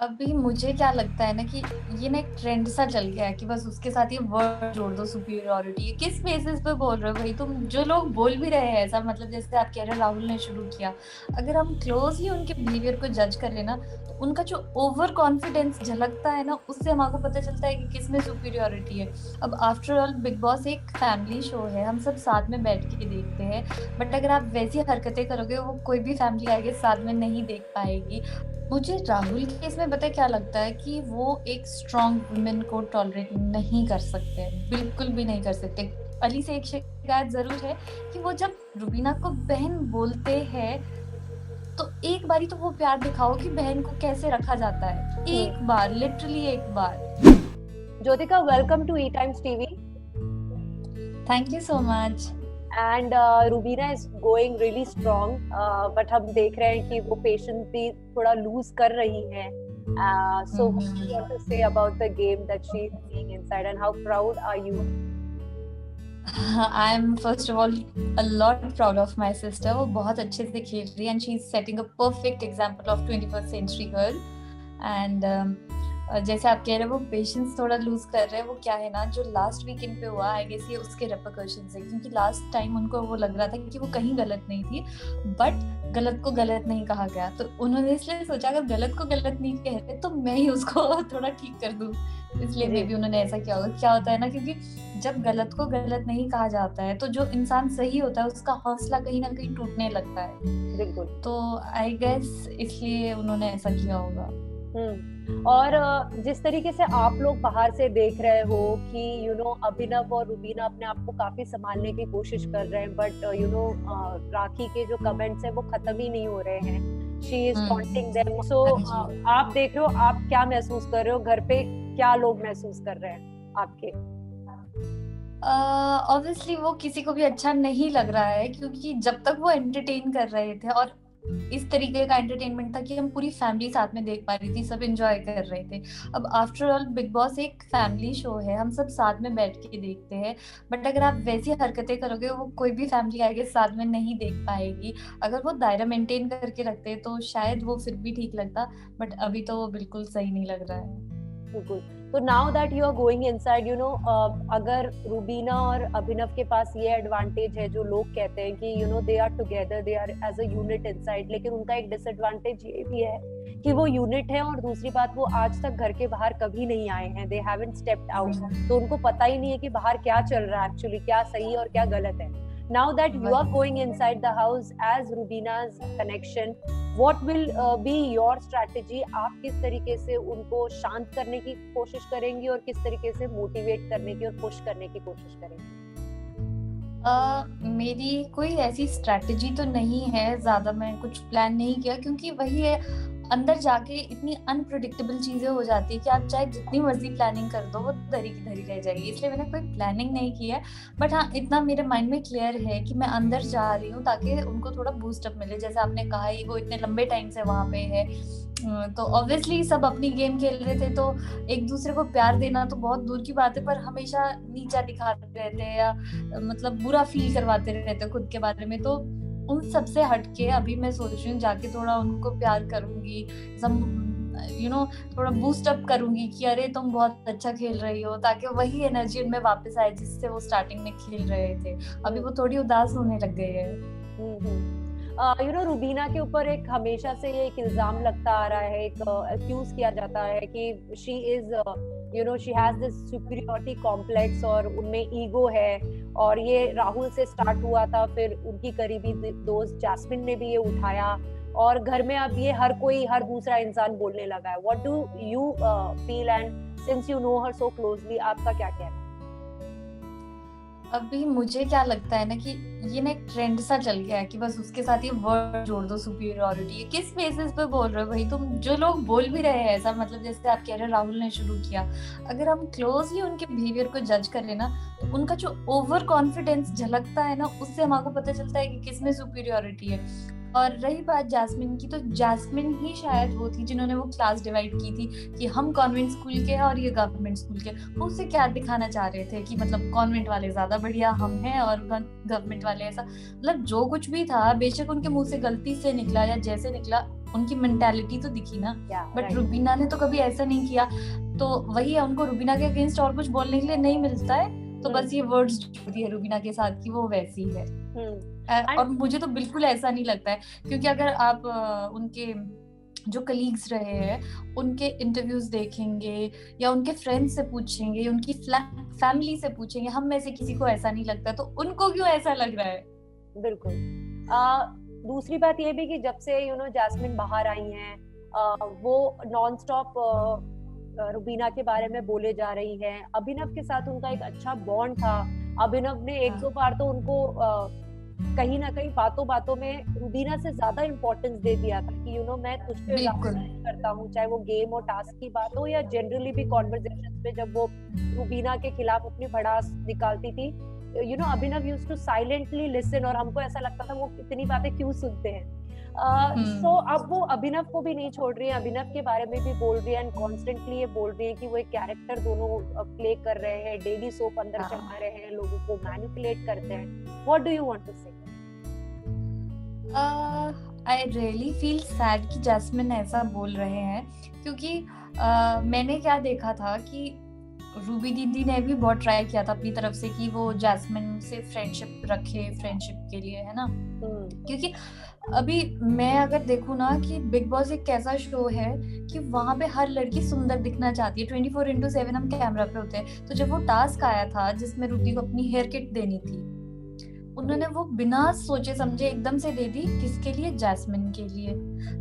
अभी मुझे क्या लगता है ना कि ये ना एक ट्रेंड सा चल गया है कि बस उसके साथ ये वर्ड जोड़ दो सुपीरियॉरिटी। ये किस बेसिस पे बोल रहे हो भाई तुम? जो लोग बोल भी रहे हैं ऐसा, मतलब जैसे आप कह रहे हो राहुल ने शुरू किया, अगर हम क्लोजली उनके बिहेवियर को जज कर लेना तो उनका जो ओवर कॉन्फिडेंस झलकता है ना, उससे हमको पता चलता है कि किस में सुपीरियॉरिटी है। अब आफ्टर ऑल बिग बॉस एक फैमिली शो है, हम सब साथ में बैठ के देखते हैं। बट अगर आप वैसी हरकतें करोगे वो कोई भी फैमिली आगे साथ में नहीं देख पाएगी। मुझे राहुल के केस में पता है क्या लगता है कि वो एक स्ट्रॉन्ग वुमेन को टॉलरेट नहीं कर सकते, बिल्कुल भी नहीं कर सकते। अली से एक शिकायत जरूर है कि वो जब रुबीना को बहन बोलते हैं तो एक बारी तो वो प्यार दिखाओ कि बहन को कैसे रखा जाता है, एक बार, लिटरली एक बार। Jyothika, welcome to E Times TV. Thank you so much. And Rubina is going really strong, but हम देख रहे हैं कि वो पेशेंस भी थोड़ा लूज कर रही हैं। So what do you want to say about the game that she is seeing inside and how proud are you? I am first of all a lot proud of my sister। वो बहुत अच्छे से खेल रही है and she is setting a perfect example of 21st century girl। and जैसे आप कह रहे हो वो पेशेंस थोड़ा लूज कर रहे हैं, वो क्या है ना, जो लास्ट वीकेंड पे हुआ आई गेस ये उसके रेपरकशंस है, क्योंकि लास्ट टाइम उनको वो लग रहा था कि वो कहीं गलत नहीं थी, बट गलत को गलत नहीं कहा गया, तो उन्होंने इसलिए सोचा अगर गलत को गलत नहीं कह रहे तो मैं ही उसको थोड़ा ठीक कर दूं, इसलिए मे बी उन्होंने ऐसा किया होगा। क्या होता है ना, क्योंकि जब गलत को गलत नहीं कहा जाता है तो जो इंसान सही होता है उसका हौसला कहीं ना कहीं टूटने लगता है। बिल्कुल। तो आई गेस इसलिए उन्होंने ऐसा किया होगा। और जिस तरीके से आप लोग बाहर से देख रहे हो कि अभिनव और रुबीना अपने आप को काफी संभालने की कोशिश कर रहे हैं, बट राखी के जो कमेंट्स हैं वो खत्म ही नहीं हो रहे हैं। She is taunting them. So आप देख रहे हो, आप क्या महसूस कर रहे हो? घर पे क्या लोग महसूस कर रहे हैं आपके? ऑब्वियसली वो किसी को भी अच्छा नहीं लग रहा है, क्योंकि जब तक वो एंटरटेन कर रहे थे और इस तरीके का एंटरटेनमेंट था कि हम पूरी फैमिली साथ में देख पा रही थी, सब एंजॉय कर रहे थे। अब आफ्टर ऑल बिग बॉस एक फैमिली शो है, हम सब साथ में बैठ के देखते हैं। बट अगर आप वैसी हरकतें करोगे वो कोई भी फैमिली आगे साथ में नहीं देख पाएगी। अगर वो दायरा मेंटेन करके रखते तो शायद वो फिर भी ठीक लगता, बट अभी तो वो बिल्कुल सही नहीं लग रहा है। बिल्कुल। तो now that you are going inside, अगर रुबीना और अभिनव के पास ये एडवांटेज है, जो लोग कहते हैं कि they are together, they are as a unit inside, लेकिन उनका एक डिसएडवांटेज ये भी है कि वो यूनिट है, और दूसरी बात वो आज तक घर के बाहर कभी नहीं आए हैं, दे हैवंट स्टेप्ड आउट, तो उनको पता ही नहीं है कि बाहर क्या चल रहा है एक्चुअली, क्या सही और क्या गलत है। Now that you are going inside the house as Rubina's connection, what will be your strategy? आप किस तरीके से उनको शांत करने की कोशिश करेंगी और किस तरीके से मोटिवेट करने की और पुश करने की कोशिश करेंगी? मेरी कोई ऐसी स्ट्रैटेजी तो नहीं है, ज्यादा मैं कुछ प्लान नहीं किया, क्योंकि वही है, अंदर जाके इतनी अनप्रिडिक्टेबल चीजें हो जाती है कि आप चाहे जितनी मर्जी प्लानिंग कर दो वो धरी की धरी रह जाएगी, इसलिए मैंने कोई प्लानिंग नहीं की है। बट हाँ, इतना मेरे माइंड में क्लियर है कि मैं अंदर जा रही हूँ ताकि उनको थोड़ा बूस्टअप मिले। जैसे आपने कहा ही वो इतने लंबे टाइम से वहां पे है, तो ऑब्वियसली सब अपनी गेम खेल रहे थे, तो एक दूसरे को प्यार देना तो बहुत दूर की बात है, पर हमेशा नीचा दिखाते रहते हैं या मतलब बुरा फील करवाते रहते हैं खुद के बारे में। तो उन सबसे हटके अभी मैं सोच रही हूँ जाके थोड़ा उनको प्यार करूंगी, थोड़ा बूस्ट अप करूंगी कि अरे तुम बहुत अच्छा खेल रही हो, ताकि वही एनर्जी उनमें वापस आए जिससे वो स्टार्टिंग में खेल रहे थे। अभी वो थोड़ी उदास होने लग गए हैं। रुबीना के ऊपर एक हमेशा से ये एक इल्जाम लगता आ रहा है, एक एक्यूज किया जाता है कि she is she has this superiority complex और उनमें ईगो है, और ये राहुल से स्टार्ट हुआ था, फिर उनकी करीबी दोस्त जैस्मिन ने भी ये उठाया, और घर में अब ये हर कोई, हर दूसरा इंसान बोलने लगा है। What do you feel, and since you know her so closely, आपका क्या कहना है? अभी मुझे क्या लगता है ना कि ये ना एक ट्रेंड सा चल गया है कि बस उसके साथ ये वर्ड जोड़ दो सुपीरियॉरिटी। ये किस बेसिस पे बोल रहे हो भाई तुम? जो लोग बोल भी रहे हैं ऐसा, मतलब जैसे आप कह रहे हो राहुल ने शुरू किया, अगर हम क्लोजली उनके बिहेवियर को जज कर लेना तो उनका जो ओवर कॉन्फिडेंस झलकता है ना, उससे हमको पता चलता है कि किसमें सुपीरियॉरिटी है। और रही बात जैस्मिन की, तो जैस्मिन ही शायद वो थी जिन्होंने वो क्लास डिवाइड की थी कि हम कॉन्वेंट स्कूल के हैं और ये गवर्नमेंट स्कूल के। वो उससे क्या दिखाना चाह रहे थे कि मतलब कॉन्वेंट वाले ज्यादा बढ़िया हम हैं और गवर्नमेंट वाले ऐसा, मतलब जो कुछ भी था, बेशक उनके मुंह से गलती से निकला या जैसे निकला, उनकी मेंटालिटी तो दिखी ना, बट right. रुबीना ने तो कभी ऐसा नहीं किया। तो वही है, उनको रुबीना के अगेंस्ट और कुछ बोलने के लिए नहीं मिलता है, तो बस ये वर्ड्स जोड़ दिए रुबीना के साथ कि वो वैसी है। और मुझे तो बिल्कुल ऐसा नहीं लगता है, क्योंकि अगर आप उनके जो कलीग्स रहे हैं उनके इंटरव्यूज देखेंगे या उनके फ्रेंड्स से पूछेंगे, उनकी फैमिली से पूछेंगे, हम में से किसी को ऐसा नहीं लगता, तो उनको क्यों ऐसा लग रहा है? बिल्कुल। दूसरी बात ये भी कि जब से जैस्मिन बाहर आई हैं, वो नॉन स्टॉप रुबीना के बारे में बोले जा रही हैं। अभिनव के साथ उनका एक अच्छा बॉन्ड था। अभिनव ने एक दो बार तो उनको कहीं ना कहीं बातों बातों में रुबीना से ज्यादा इम्पोर्टेंस दे दिया था कि मैं तुझ पे करता हूँ, चाहे वो गेम और टास्क की बात हो या जनरली भी कॉन्वर्सेशंस में जब वो रुबीना के खिलाफ अपनी भड़ास निकालती थी, अभिनव यूज्ड टू साइलेंटली लिसन, और हमको ऐसा लगता था वो कितनी बातें क्यों सुनते हैं। सो अब वो अभिनव को भी नहीं छोड़ रही है, अभिनव के बारे में भी बोल रही है एंड कॉन्स्टेंटली ये बोल रही है कि वो एक कैरेक्टर दोनों प्ले कर रहे हैं, डेली सोप अंदर चला रहे हैं, लोगों को मैनिपुलेट करते हैं। What do you want to say? I really feel sad कि जैस्मिन ऐसा बोल रहे हैं, क्योंकि मैंने क्या देखा था कि रूबी दीदी ने भी बहुत ट्राई किया था अपनी तरफ से कि वो जैस्मिन से फ्रेंडशिप रखे, फ्रेंडशिप के लिए, है ना। क्योंकि अभी मैं अगर देखूं ना कि बिग बॉस एक कैसा शो है कि वहां पे हर लड़की सुंदर दिखना चाहती है, 24/7 हम कैमरा पे होते हैं। तो जब वो टास्क आया था जिसमें रूबी को अपनी हेयर किट देनी थी, उन्होंने वो बिना सोचे समझे एकदम से दे दी। किसके लिए? जैस्मिन के लिए।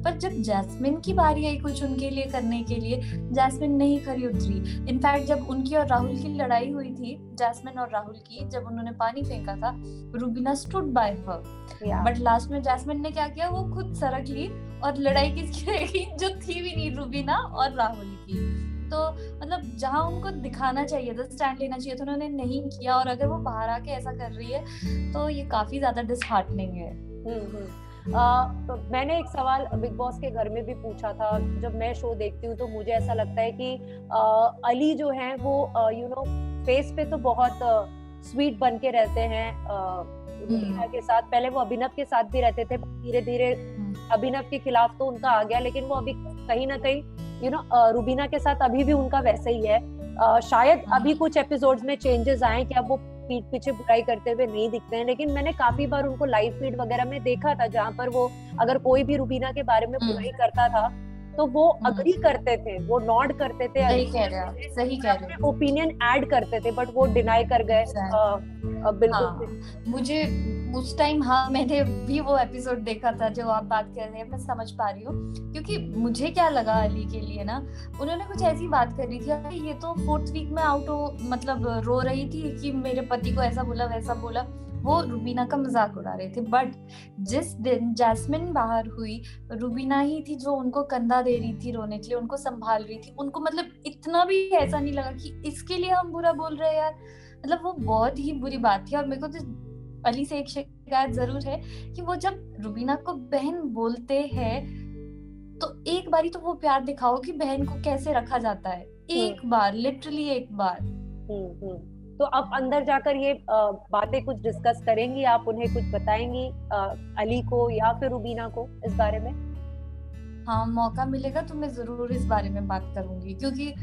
पर जब जैस्मिन की बारी आई कुछ उनके लिए करने के लिए, जैस्मिन नहीं खरी उतरी। इनफैक्ट जब उनकी और राहुल की लड़ाई हुई थी, जैस्मिन और राहुल की, जब उन्होंने पानी फेंका था, Rubina stood by her. But last में जैस्मिन ने क्या किया, वो खुद सरक ली और लड़ाई किसकी रही? जो थी भी नहीं, रुबीना और राहुल की। तो मतलब जहां उनको दिखाना चाहिए था, स्टैंड लेना चाहिए था, उन्होंने नहीं किया। और अगर वो बाहर आके ऐसा कर रही है तो ये काफी ज्यादा डिसहार्टनिंग है। तो मैंने एक सवाल बिग बॉस के घर में भी पूछा था। जब मैं शो देखती हूँ तो मुझे ऐसा लगता है कि अली जो है वो फेस पे तो बहुत स्वीट बन के रहते हैं रुबीना के साथ। पहले वो अभिनव के साथ भी रहते थे, धीरे धीरे अभिनव के खिलाफ तो उनका आ गया, लेकिन वो अभी कहीं ना कहीं रुबीना के साथ अभी भी उनका वैसा ही है। शायद अभी कुछ एपिसोड्स में चेंजेस आए कि अब वो पीठ पीछे बुराई करते हुए नहीं दिखते हैं, लेकिन मैंने काफी बार उनको लाइव फीड वगैरह में देखा था जहां पर वो अगर कोई भी रुबीना के बारे में बुराई करता था तो वो अग्री करते थे, वो नॉड करते थे, सही कह रहे हो, ओपिनियन ऐड करते थे, बट वो डिनाई कर गए। बिल्कुल मुझे उस टाइम, मैंने भी वो एपिसोड देखा था जो आप बात कर रहे हैं, मैं समझ पा रही हूँ। क्योंकि मुझे क्या लगा अली के लिए ना, उन्होंने कुछ ऐसी बात कर रही थी, ये तो 4th वीक में आउट हो, मतलब रो रही थी कि मेरे पति को ऐसा बोला वैसा बोला, वो रुबीना का मजाक उड़ा रहे थे। बट जिस दिन जैस्मिन बाहर हुई, रुबीना ही थी जो उनको कंधा दे रही थी रोने के लिए, उनको संभाल रही थी। उनको मतलब इतना भी ऐसा नहीं लगा कि इसके लिए हम बुरा बोल रहे हैं यार। मतलब वो बहुत ही बुरी बात थी। और मेरे को तो अली से एक शिकायत जरूर है कि वो जब रुबीना को बहन बोलते हैं तो एक बारी तो वो प्यार दिखाओ कि बहन को कैसे रखा जाता है, एक बार, लिटरली एक बार। तो अब अंदर जाकर ये बातें कुछ डिस्कस करेंगी आप, उन्हें कुछ बताएंगी अली को या फिर रुबीना को इस बारे में? हाँ, मौका मिलेगा तो मैं जरूर इस बारे में बात करूंगी, क्योंकि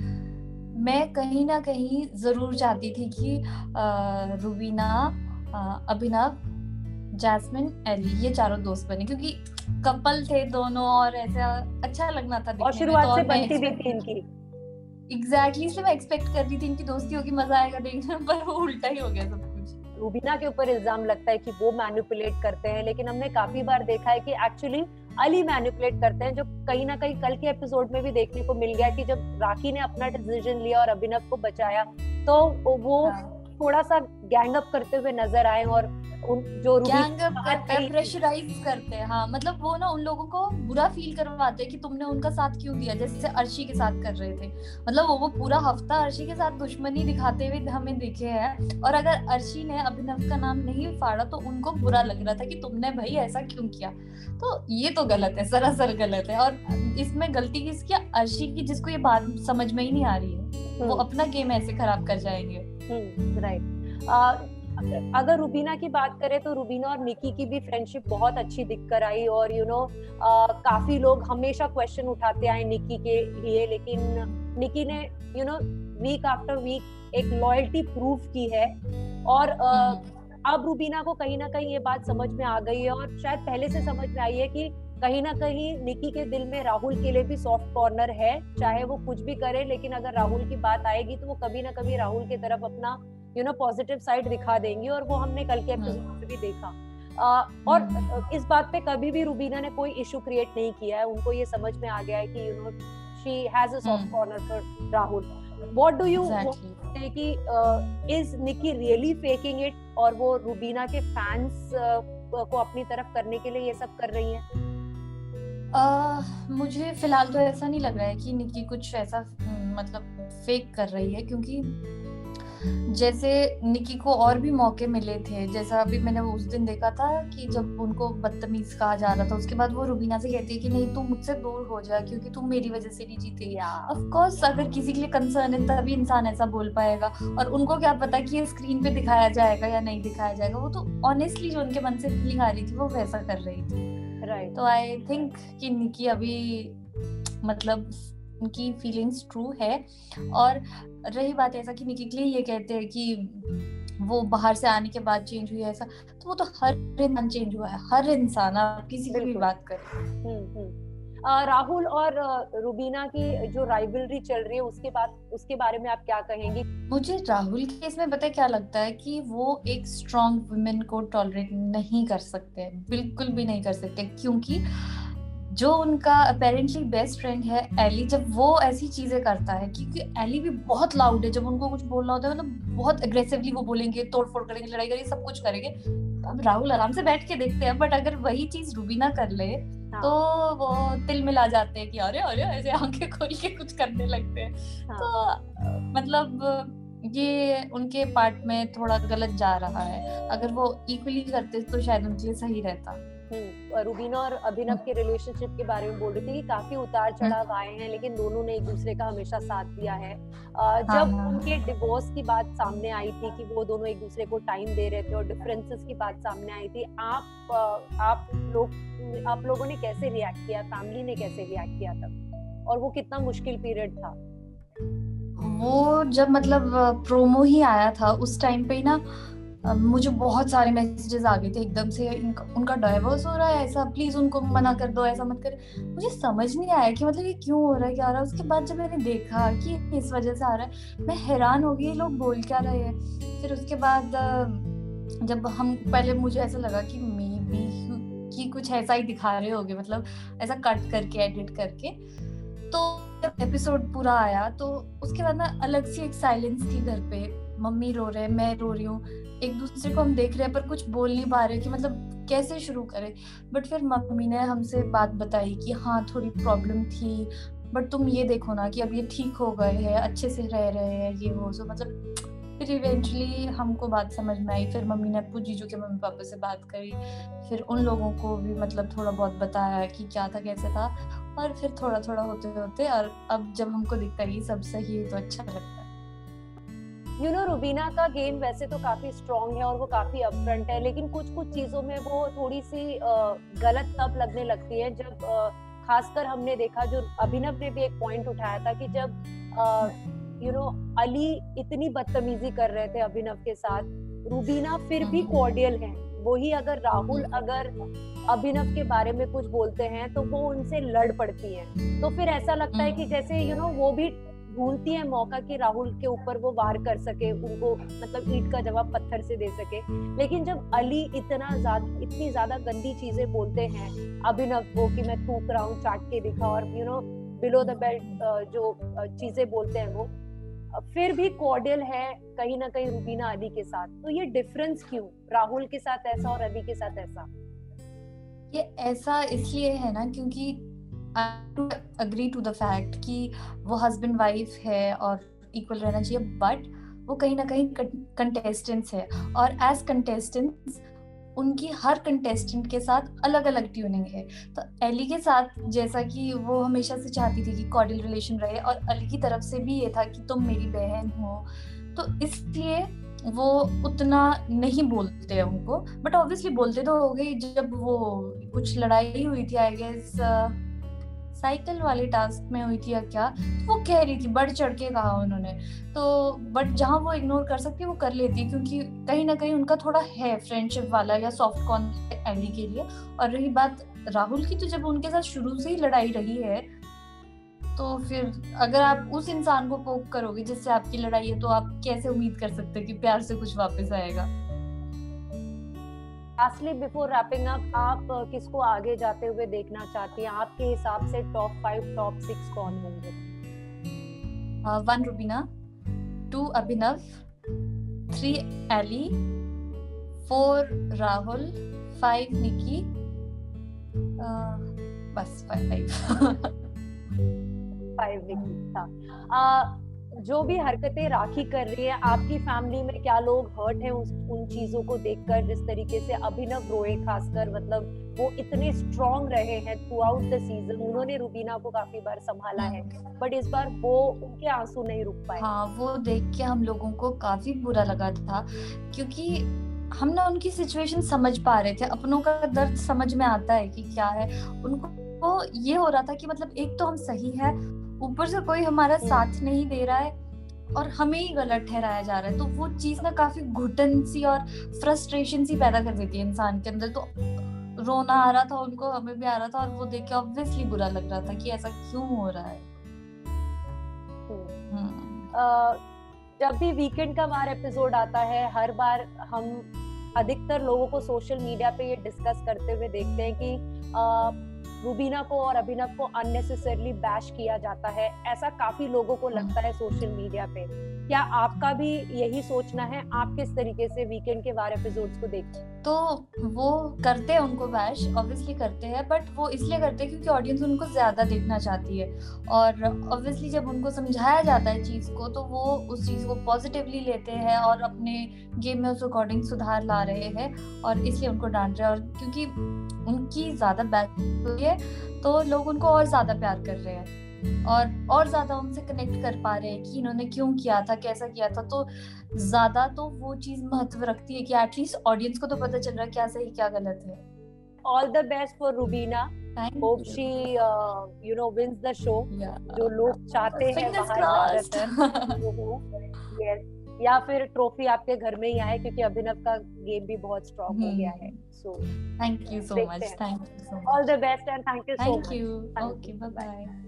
मैं कहीं ना कहीं जरूर चाहती थी कि रुबीना, अभिनव, जैस्मिन, एली, ये चारों दोस्त बने, क्योंकि कपल थे दोनों और ऐसा अच्छा लगना था। और शुरुआत से बनती भी थी इनकी। एग्जैक्टली, इसलिए मैं एक्सपेक्ट कर रही थी इनकी दोस्ती होगी, मजा आएगा देखने, पर वो उल्टा ही हो गया सब कुछ। रुबीना के ऊपर इल्जाम लगता है कि वो मैनिपुलेट करते हैं, लेकिन हमने काफी बार देखा है कि एक्चुअली अली मैनिपुलेट करते हैं, जो कहीं ना कहीं कल के एपिसोड में भी देखने को मिल गया कि जब राखी ने अपना डिसीजन लिया और अभिनव को बचाया तो वो थोड़ा सा गैंग अप करते हुए नजर आए और जो गैंग अप करते हैं, प्रेशराइज करते हैं। हाँ, मतलब वो ना उन लोगों को बुरा फील करवाते हैं कि तुमने उनका साथ क्यों दिया, जैसे अर्शी के साथ कर रहे थे। मतलब वो पूरा हफ्ता अर्शी के साथ दुश्मनी दिखाते हुए हमें दिखे हैं, और अगर अर्शी ने अभिनव का नाम नहीं फाड़ा तो उनको बुरा लग रहा था कि तुमने भाई ऐसा क्यों किया। तो ये तो गलत है, सरासर गलत है। और इसमें गलती किसकी? अर्शी की, जिसको ये बात समझ में ही नहीं आ रही है। वो अपना गेम ऐसे खराब कर जाएंगे। राइट। अगर रुबीना की बात करें तो रुबीना और निकी की भी फ्रेंडशिप बहुत अच्छी दिख कर आई, और काफी लोग हमेशा क्वेश्चन उठाते आए निकी के लिए, लेकिन निकी ने वीक आफ्टर वीक एक लॉयल्टी प्रूव की है। और अब रुबीना को कहीं ना कहीं ये बात समझ में आ गई है, और शायद पहले से समझ में आई है कि कहीं ना कहीं निकी के दिल में राहुल के लिए भी सॉफ्ट कॉर्नर है, चाहे वो कुछ भी करे, लेकिन अगर राहुल की बात आएगी तो वो कभी ना कभी राहुल की तरफ अपना पॉजिटिव साइड दिखा देंगी, और वो हमने कल के एपिसोड में भी देखा। और इस बात पे कभी भी रुबीना ने कोई इशू क्रिएट नहीं किया है, उनको ये समझ में आ गया है कि she has a soft corner for Rahul. What do you say कि is Nikki really faking it, और वो रुबीना के फैंस को अपनी तरफ करने के लिए ये सब कर रही हैं? मुझे फिलहाल तो ऐसा नहीं लग रहा है कि निकी कुछ ऐसा मतलब फेक कर रही है, क्योंकि जैसे निकी को और भी मौके मिले थे, जैसा अभी मैंने उस दिन देखा था कि जब उनको बदतमीज कहा जा रहा था, उसके बाद वो रुबीना से कहती है कि नहीं, तुम मुझसे दूर हो जा क्योंकि तुम मेरी वजह से नहीं जीती। ऑफ कोर्स अगर किसी के लिए कंसर्न है तभी इंसान ऐसा बोल पाएगा, और उनको क्या पता कि ये स्क्रीन पे दिखाया जाएगा या नहीं दिखाया जाएगा। वो तो ऑनेस्टली जो उनके मन से फीलिंग आ रही थी वो वैसा कर रही थी। तो आई थिंक कि निकी अभी मतलब उनकी फीलिंग्स ट्रू है। और रही बात ऐसा कि निकी के लिए ये कहते हैं कि वो बाहर से आने के बाद चेंज हुई है ऐसा, तो वो तो हर इंसान चेंज हुआ है, हर इंसान, आप किसी की भी बात करें। राहुल और रुबीना की जो राइवलरी चल रही है उसके बारे में आप क्या कहेंगी? मुझे राहुल के केस में पता है क्या लगता है कि वो एक स्ट्रॉन्ग वुमेन को टॉलरेट नहीं कर सकते, बिल्कुल भी नहीं कर सकते, क्योंकि जो उनका अपेरेंटली बेस्ट फ्रेंड है एली, जब वो ऐसी चीजें करता है, क्योंकि एली भी बहुत लाउड है, जब उनको कुछ बोलना होता है मतलब बहुत अग्रेसिवली वो बोलेंगे, तोड़फोड़ करेंगे, लड़ाई करेंगे, सब कुछ करेंगे। अब राहुल आराम से बैठ के देखते हैं, बट अगर वही चीज रुबीना कर ले तो वो तिल मिला जाते हैं कि अरे अरे ऐसे आंखें खोल के कुछ करने लगते हैं। तो मतलब ये उनके पार्ट में थोड़ा गलत जा रहा है, अगर वो इक्वली करते तो शायद उनके लिए सही रहता। रुबीना और अभिनव के रिलेशनशिप के बारे में बोल रही थी कि काफी उतार चढ़ाव आए हैं, लेकिन दोनों ने एक दूसरे का हमेशा साथ दिया है। जब उनके डिवोर्स की बात सामने आई थी कि वो दोनों एक दूसरे को टाइम दे रहे थे और डिफरेंसेस की बात सामने आई थी, आप लोगों ने कैसे रिएक्ट किया, फैमिली ने कैसे रिएक्ट किया तब, और वो कितना मुश्किल पीरियड था? वो जब मतलब प्रोमो ही आया था उस टाइम पे ही ना मुझे बहुत सारे मैसेजेस आ गए थे एकदम से, उनका डाइवोर्स हो रहा है ऐसा, प्लीज उनको मना कर दो, ऐसा मत कर। मुझे समझ नहीं आया कि मतलब ये क्यों हो रहा है, क्या हो रहा है। उसके बाद जब मैंने देखा कि इस वजह से आ रहा है, मैं हैरान हो गई लोग बोल क्या रहे हैं। फिर उसके बाद जब हम पहले मुझे ऐसा लगा कि मे बी कि कुछ ऐसा ही दिखा रहे होंगे, मतलब ऐसा कट करके एडिट करके। तो जब एपिसोड पूरा आया तो उसके बाद ना अलग सी एक साइलेंस थी घर पे, मम्मी रो रहे हैं, मैं रो रही हूँ, एक दूसरे को हम देख रहे हैं पर कुछ बोल नहीं पा रहे कि मतलब कैसे शुरू करें। बट फिर मम्मी ने हमसे बात बताई कि हाँ थोड़ी प्रॉब्लम थी, बट तुम ये देखो ना कि अब ये ठीक हो गए हैं, अच्छे से रह रहे हैं, ये वो सो मतलब फिर इवेंचुअली हमको बात समझ में आई। फिर मम्मी ने अपू जीजू के मम्मी पापा से बात करी, फिर उन लोगों को भी मतलब थोड़ा बहुत बताया कि क्या था कैसे था, और फिर थोड़ा थोड़ा होते होते और अब जब हमको दिखता है सब सही है तो अच्छा लगता है। रुबीना का गेम वैसे तो काफी स्ट्रॉन्ग है और वो काफी अपफ्रंट है, लेकिन कुछ चीजों में वो थोड़ी सी गलत तब लगने लगती है जब खासकर हमने देखा, जो अभिनव ने भी एक पॉइंट उठाया था कि जब अली इतनी बदतमीजी कर रहे थे अभिनव के साथ, रुबीना फिर भी कॉर्डियल है। वही अगर राहुल अगर अभिनव के बारे में कुछ बोलते हैं तो वो उनसे लड़ पड़ती हैं। तो फिर ऐसा लगता है कि जैसे वो भी ढूंढती है मौका कि राहुल के ऊपर वो वार कर सके, उनको मतलब ईंट का जवाब पत्थर से दे सके। लेकिन जब अली इतनी ज्यादा गंदी चीजें बोलते हैं अभिनव को कि मैं थूक रहा हूँ, चाट के दिखा, और बिलो द बेल्ट जो चीजें बोलते हैं, वो फिर भी कॉर्डियल है कहीं ना कहीं रुबीना अली के साथ। तो ये डिफरेंस क्यों, राहुल के साथ ऐसा और अली के साथ ऐसा? ये ऐसा इसलिए है ना क्योंकि अग्री टू द फैक्ट कि वो हस्बैंड वाइफ है और इक्वल रहना चाहिए, बट वो कहीं ना कहीं कंटेस्टेंट्स है, और एज कंटेस्टेंट्स उनकी हर कंटेस्टेंट के साथ अलग अलग ट्यूनिंग है। तो एली के साथ जैसा कि वो हमेशा से चाहती थी कि कॉर्डियल रिलेशन रहे, और अली की तरफ से भी ये था कि तुम मेरी बहन हो, तो इसलिए वो उतना नहीं बोलते हैं उनको, बट ऑब्वियसली बोलते तो हो गई। जब वो कुछ लड़ाई हुई थी आई गेस साइकिल वाले टास्क में हुई थी या क्या, तो वो कह रही थी, बढ़ चढ़ के कहा उन्होंने। तो बट जहाँ वो इग्नोर कर सकती है वो कर लेती है, क्योंकि कहीं ना कहीं उनका थोड़ा है फ्रेंडशिप वाला या सॉफ्ट कॉर्नर एली के लिए। और रही बात राहुल की, तो जब उनके साथ शुरू से ही लड़ाई रही है, तो फिर अगर आप उस इंसान को पोक करोगे जिससे आपकी लड़ाई है, तो आप कैसे उम्मीद कर सकते हैं कि प्यार से कुछ वापस आएगा। लास्टली बिफोर रैपिंग अप, आप किसको आगे जाते हुए देखना चाहती हैं? आपके हिसाब से टॉप 5 टॉप 6 कौन होंगे? 1 रुबीना, 2 अभिनव, 3 एली, 4 राहुल, 5 निकी, बस 5 5 निकी था। जो भी हरकतें राखी कर रही है, आपकी फैमिली में क्या लोग हर्ट हैं उन चीजों को देखकर? जिस तरीके से अभिनव रोए, खासकर मतलब वो इतने स्ट्रॉन्ग रहे हैं थ्रू आउट द सीजन, उन्होंने रुबीना को काफी बार संभाला है, बट इस बार वो उनके आंसू नहीं रुक पाए। हाँ, वो देख के हम लोगों को काफी बुरा लगा था, क्योंकि हम ना उनकी सिचुएशन समझ पा रहे थे, अपनों का दर्द समझ में आता है कि क्या है उनको। वो ये हो रहा था कि मतलब एक तो हम सही है, ऊपर से कोई हमारा साथ नहीं दे रहा है और हमें ही गलत ठहराया जा रहा है। तो वो चीज ना काफी घुटन सी और फ्रस्ट्रेशन सी पैदा कर देती है इंसान के अंदर। तो रोना आ रहा था उनको, हमें भी आ रहा था, और वो देख के ऑब्वियसली बुरा लग रहा था कि ऐसा क्यों हो रहा है। जब भी वीकेंड का हमारा एपिसोड आता है, हर बार हम अधिकतर लोगों को सोशल मीडिया पे ये डिस्कस करते हुए देखते हैं कि रुबीना को और अभिनव को अननेसेसरली बैश किया जाता है। ऐसा काफी लोगों को लगता है सोशल मीडिया पे। क्या आपका भी यही सोचना है? आप किस तरीके से वीकेंड के वार एपिसोड्स को देखते हैं? तो वो करते हैं उनको बैश, ऑब्वियसली करते हैं, बट वो इसलिए करते हैं क्योंकि ऑडियंस उनको ज्यादा देखना चाहती है। और ऑब्वियसली जब उनको समझाया जाता है चीज को, तो वो उस चीज को पॉजिटिवली लेते हैं और अपने गेम में उस अकॉर्डिंग सुधार ला रहे हैं, और इसलिए उनको डांट रहे हैं। और क्योंकि उनकी ज्यादा बैश हुई है, तो लोग उनको और ज्यादा प्यार कर रहे हैं और ज्यादा उनसे कनेक्ट कर पा रहे हैं कि इन्होंने क्यों किया था, कैसा किया था। तो ज्यादा तो वो चीज महत्व रखती है कि एटलीस्ट ऑडियंस को तो पता चल रहा है क्या सही क्या गलत है। All the best for Rubina, hope she wins the show. जो लोग चाहते हैं बाहर ज्यादातर यस, या फिर ट्रॉफी आपके घर में ही आए, क्योंकि अभिनव का गेम भी बहुत स्ट्रॉन्ग हो गया है। So thank you so much, thank you so much, all the best and thank you so much. Thank you, okay, bye bye.